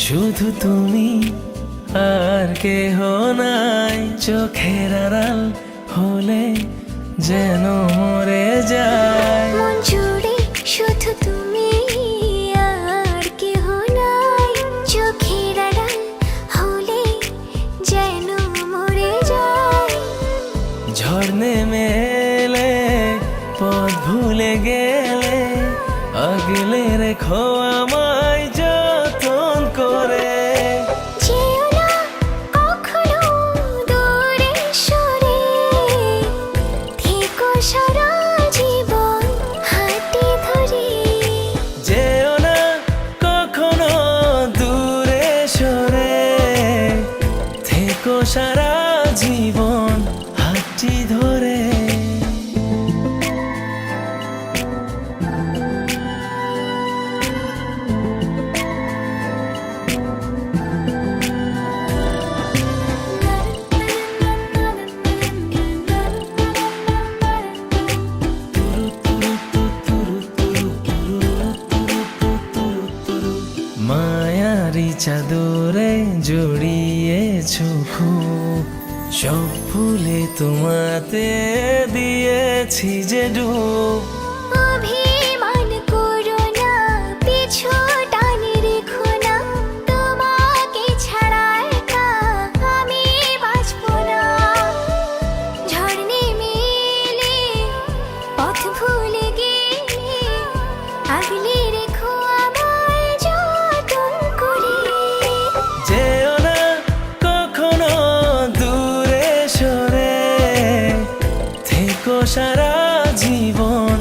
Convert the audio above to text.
শুধু তুমি আর কেহ নাই, চোখের আড়াল হলে যেন মরে যায়। মন জুড়ে শুধু তুমি আর কেহ নাই, চোখের আড়াল হলে যেন মরে যায়। ঝড় নেমে এলে পথ ভুলে গেলে আগলে রেখো আমায় যতন করে। যেও না কখনো দূরে সরে, থেকো সারা জীবন হাতে ধরে। যেও না কখনো দূরে সরে, থেকো সারা জীবন হাতটি ধরে। মায়ারি চাদরে জড়িয়েছো খুব, সব ফুলে তোমাতে দিয়েছি যে ডুব। অভিমান করো না, পিছু টানে রেখো না, তোমাকে ছাড়া একা আমি বাঁচবো না। ঝড় নেমে এলে পথ ভুলে গেলে আগলে রেখো আমায় যতন করে। যেও না কখনো দূরে সরে, থেকো সারা জীবন